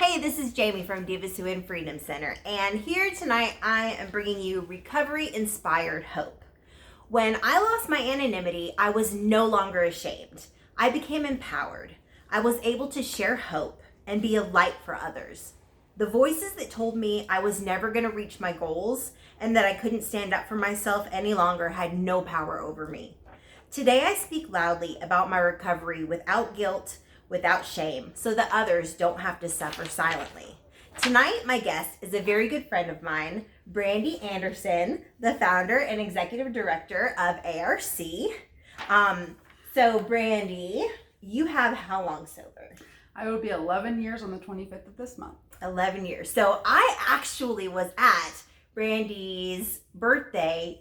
Hey, this is Jamie from Divas Who Win Freedom Center, and here tonight I am bringing you recovery-inspired hope. When I lost my anonymity, I was no longer ashamed. I became empowered. I was able to share hope and be a light for others. The voices that told me I was never going to reach my goals and that I couldn't stand up for myself any longer had no power over me. Today I speak loudly about my recovery without guilt, without shame, so that others don't have to suffer silently. Tonight, my guest is a very good friend of mine, Brandy Anderson, the founder and executive director of ARC. So Brandy, you have how long sober? I will be 11 years on the 25th of this month. 11 years. So I actually was at Brandy's birthday,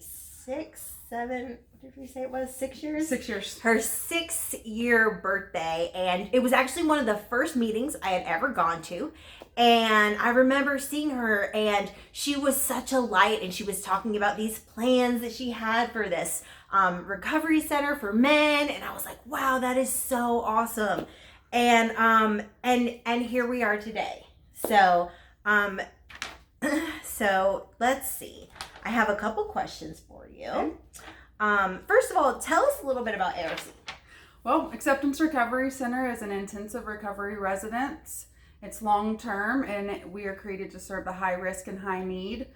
what did we say it was? 6 years? 6 years. Her 6-year birthday. And it was actually one of the first meetings I had ever gone to. And I remember seeing her, and she was such a light, and she was talking about these plans that she had for this recovery center for men. And I was like, wow, that is so awesome. And here we are today. So, so let's see. I have a couple questions for you. Okay. First of all, tell us a little bit about ARC. Well, Acceptance Recovery Center is an intensive recovery residence. It's long-term, and we are created to serve the high risk and high need,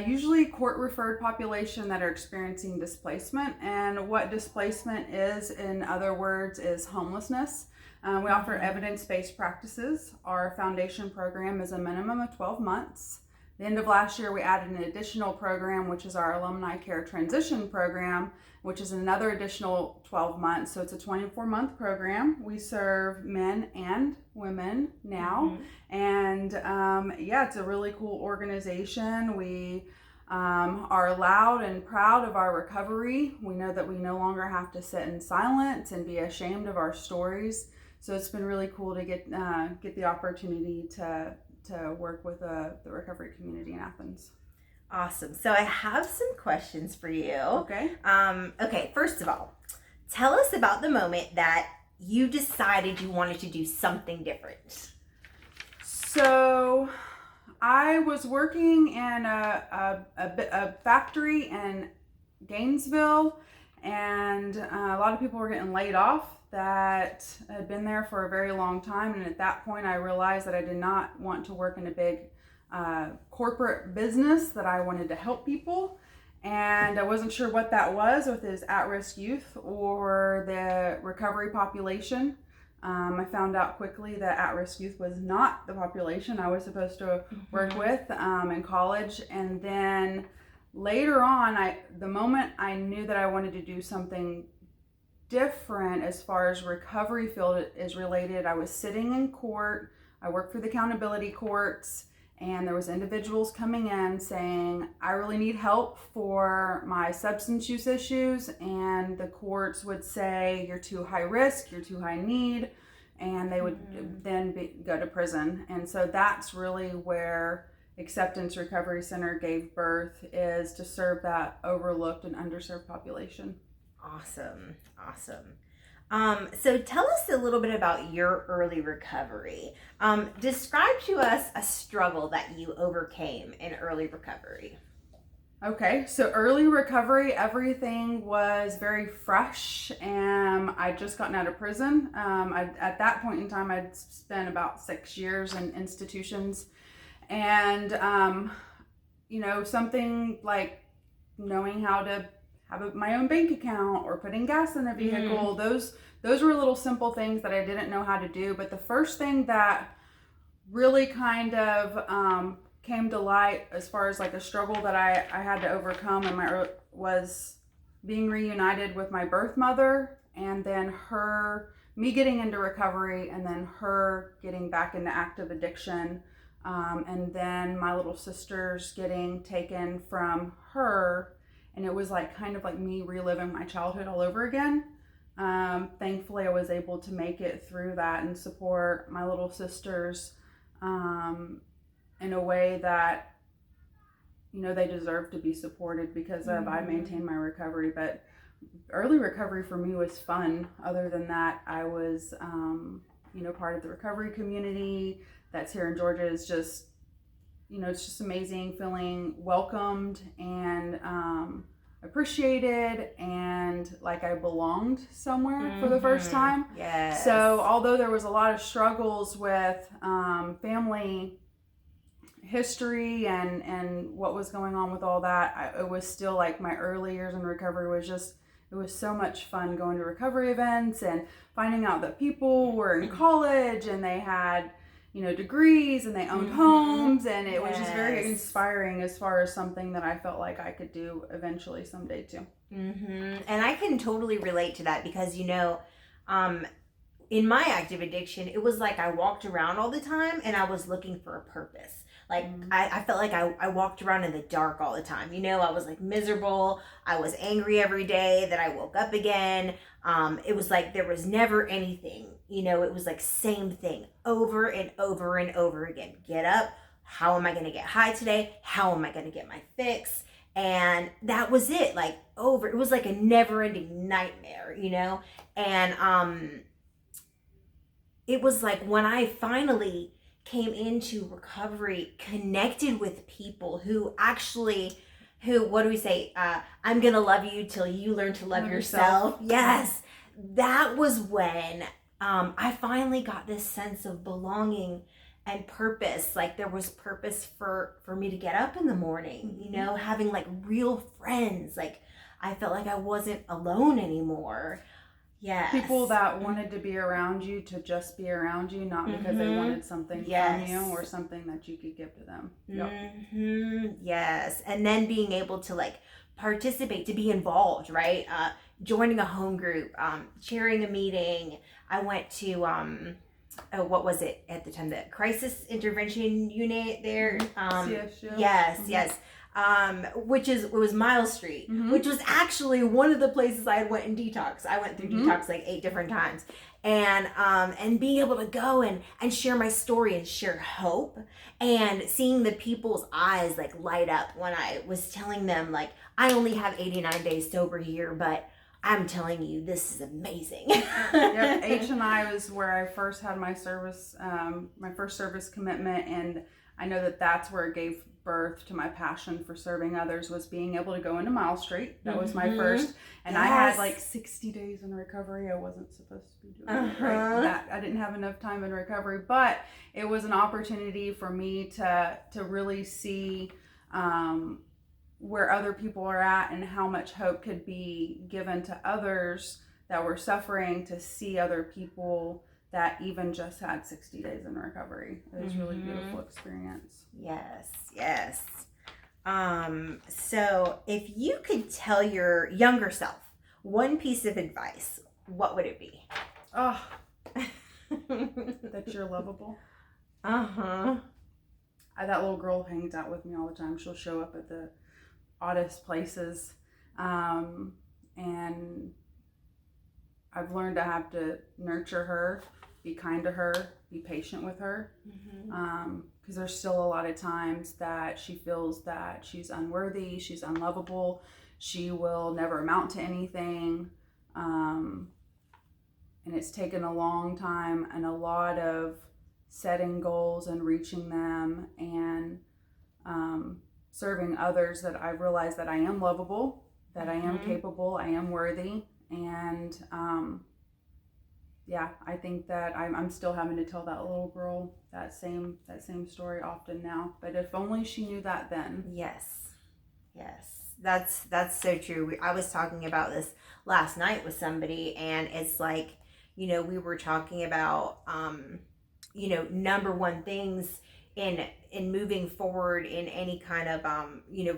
usually court-referred population that are experiencing displacement. And what displacement is, in other words, is homelessness. We offer evidence-based practices. Our foundation program is a minimum of 12 months. The end of last year, we added an additional program, which is our Alumni Care Transition Program, which is another additional 12 months. So it's a 24-month program. We serve men and women now. And it's a really cool organization. We are loud and proud of our recovery. We know that we no longer have to sit in silence and be ashamed of our stories. So it's been really cool to get the opportunity to work with the recovery community in Athens. Awesome. So I have some questions for you. Okay. Okay, first of all, tell us about the moment that you decided you wanted to do something different. So I was working in a factory in Gainesville, and a lot of people were getting laid off that had been there for a very long time. And at that point, I realized that I did not want to work in a big corporate business, that I wanted to help people. And I wasn't sure what that was, with his at-risk youth or the recovery population. I found out quickly that at-risk youth was not the population I was supposed to work with in college. And then later on, the moment I knew that I wanted to do something different as far as recovery field is related, I was sitting in court. I worked for the accountability courts, and there was individuals coming in saying, I really need help for my substance use issues. And the courts would say, you're too high risk, you're too high need, and they would then go to prison. And so that's really where Acceptance Recovery Center gave birth, is to serve that overlooked and underserved population. Awesome. So tell us a little bit about your early recovery. Describe to us a struggle that you overcame in early recovery. Okay, so early recovery, everything was very fresh, and I'd just gotten out of prison. At that point in time, I'd spent about 6 years in institutions, and something like knowing how to have my own bank account or putting gas in a vehicle. Those were little simple things that I didn't know how to do. But the first thing that really kind of came to light as far as like a struggle that I had to overcome was being reunited with my birth mother, and then me getting into recovery, and then her getting back into active addiction, and then my little sisters getting taken from her. And it was like kind of like me reliving my childhood all over again. Thankfully, I was able to make it through that and support my little sisters in a way that, they deserve to be supported because of I maintained my recovery. But early recovery for me was fun. Other than that, I was, part of the recovery community. The that's here in Georgia is just, it's just amazing feeling welcomed and appreciated and like I belonged somewhere for the first time. Yes. So although there was a lot of struggles with family history and what was going on with all that, it was still like my early years in recovery was just, it was so much fun going to recovery events and finding out that people were in college and they had, degrees and they owned homes, and it was just very inspiring as far as something that I felt like I could do eventually someday too. And I can totally relate to that because, in my active addiction, it was like I walked around all the time and I was looking for a purpose. Like, I felt like I walked around in the dark all the time. I was like miserable. I was angry every day that I woke up again. It was like there was never anything. It was like same thing over and over and over again. Get up. How am I going to get high today? How am I going to get my fix? And that was it. Like over. It was like a never-ending nightmare, And it was like when I finally came into recovery, connected with people who what do we say? I'm going to love you till you learn to love yourself. Yes. That was when I finally got this sense of belonging and purpose. Like there was purpose for me to get up in the morning, having like real friends. Like I felt like I wasn't alone anymore. Yes. People that wanted to be around you to just be around you, not because they wanted something from you or something that you could give to them. Yep. Yes. And then being able to like participate, to be involved, right? Joining a home group, chairing a meeting. I went to, what was it at the time? The crisis intervention unit there. CSU. Yes. It was Miles Street, which was actually one of the places I went in detox. I went through detox like 8 different times, and being able to go and share my story and share hope, and seeing the people's eyes like light up when I was telling them like I only have 89 days sober here, but I'm telling you this is amazing. Yep, H&I was where I first had my service, my first service commitment, and I know that that's where it gave birth to my passion for serving others, was being able to go into Miles Street. That was my first, and I had like 60 days in recovery. I wasn't supposed to be doing it, right? That I didn't have enough time in recovery, but it was an opportunity for me to really see where other people are at and how much hope could be given to others that were suffering, to see other people that even just had 60 days in recovery. It was a really beautiful experience. Yes. So if you could tell your younger self one piece of advice, what would it be? Oh, that you're lovable. That little girl hangs out with me all the time. She'll show up at the oddest places. And I've learned to have to nurture her, be kind to her, be patient with her, because there's still a lot of times that she feels that she's unworthy, she's unlovable, she will never amount to anything, and it's taken a long time and a lot of setting goals and reaching them and serving others that I've realized that I am lovable, that I am capable, I am worthy, and I think that I'm still having to tell that little girl that same story often now. But if only she knew that then. Yes, that's so true. I was talking about this last night with somebody, and it's like, we were talking about, number one things in moving forward in any kind of,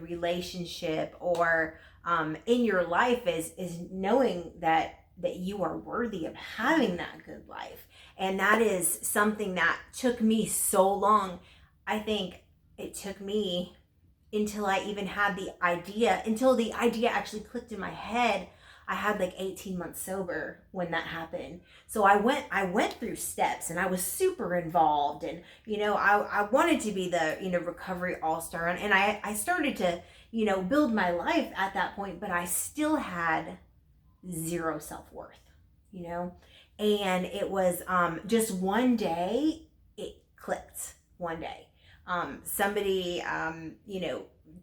relationship or in your life is knowing that you are worthy of having that good life. And that is something that took me so long. I think it took me until I even had until the idea actually clicked in my head. I had like 18 months sober when that happened. So I went through steps, and I was super involved, and I wanted to be the recovery all-star, and I started to build my life at that point, but I still had zero self-worth, and it was just one day it clicked, one day. Somebody,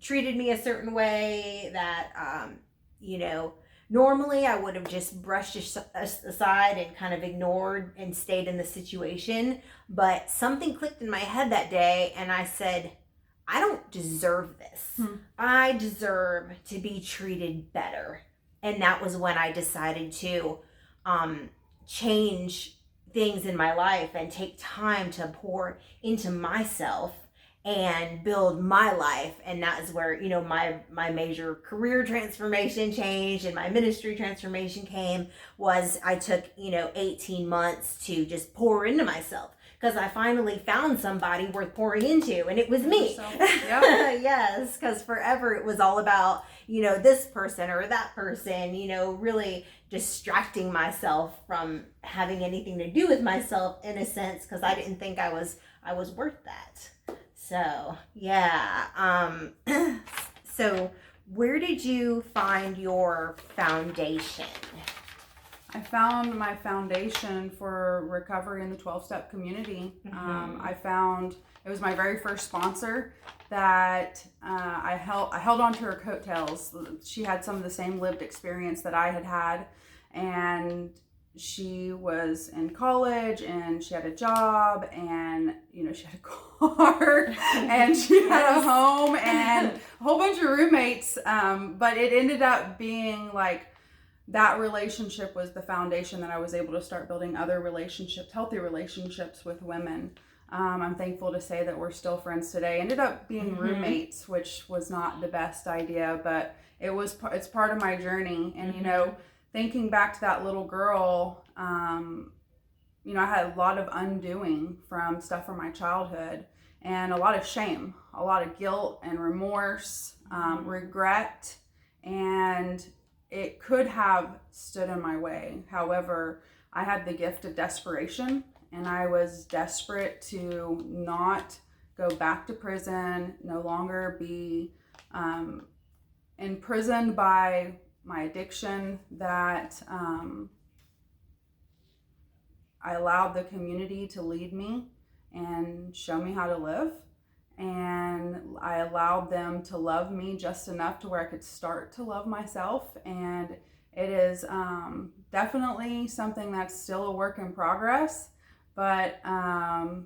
treated me a certain way that, normally I would have just brushed aside and kind of ignored and stayed in the situation. But something clicked in my head that day, and I said, I don't deserve this. I deserve to be treated better. And that was when I decided to change things in my life and take time to pour into myself and build my life. And that is where, my major career transformation changed and my ministry transformation came. Was I took 18 months to just pour into myself, because I finally found somebody worth pouring into, and it was me. Yeah. Yes, because forever it was all about this person or that person, really distracting myself from having anything to do with myself, in a sense, because I didn't think I was worth that. So yeah. So where did you find your foundation? I found my foundation for recovery in the 12-step community. I found, it was my very first sponsor that I held on to her coattails. She had some of the same lived experience that I had, and she was in college and she had a job, and she had a car and she had a home and a whole bunch of roommates, but it ended up being like that relationship was the foundation that I was able to start building other relationships, healthy relationships with women. I'm thankful to say that we're still friends today. Ended up being roommates, which was not the best idea, but it's part of my journey. And thinking back to that little girl, I had a lot of undoing from stuff from my childhood, and a lot of shame, a lot of guilt and remorse, regret, and it could have stood in my way. However, I had the gift of desperation, and I was desperate to not go back to prison, no longer be imprisoned by my addiction, that I allowed the community to lead me and show me how to live. And I allowed them to love me just enough to where I could start to love myself. And it is definitely something that's still a work in progress, but I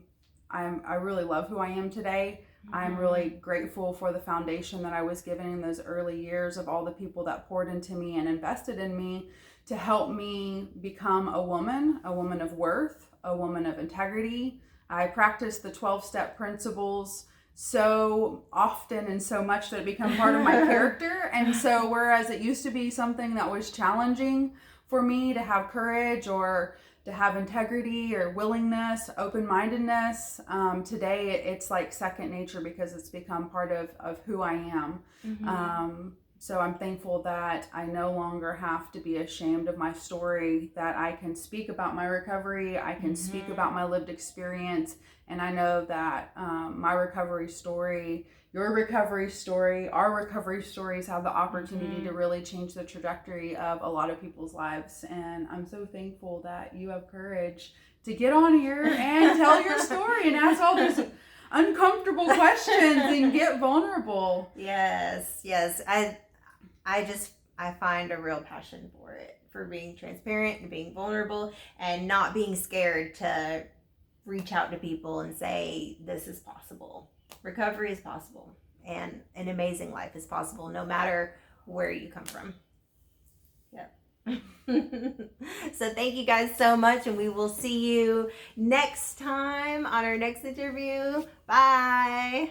really love who I am today. I'm really grateful for the foundation that I was given in those early years, of all the people that poured into me and invested in me to help me become a woman of worth, a woman of integrity. I practice the 12-step principles so often and so much that it become part of my character. And so whereas it used to be something that was challenging for me to have courage or to have integrity or willingness, open-mindedness, today it's like second nature, because it's become part of who I am. So I'm thankful that I no longer have to be ashamed of my story, that I can speak about my recovery, I can speak about my lived experience, and I know that my recovery story, your recovery story, our recovery stories have the opportunity to really change the trajectory of a lot of people's lives. And I'm so thankful that you have courage to get on here and tell your story and ask all these uncomfortable questions and get vulnerable. Yes. I find a real passion for it, for being transparent and being vulnerable and not being scared to reach out to people and say, this is possible. Recovery is possible, and an amazing life is possible, no matter where you come from. Yep. So thank you guys so much, and we will see you next time on our next interview. Bye.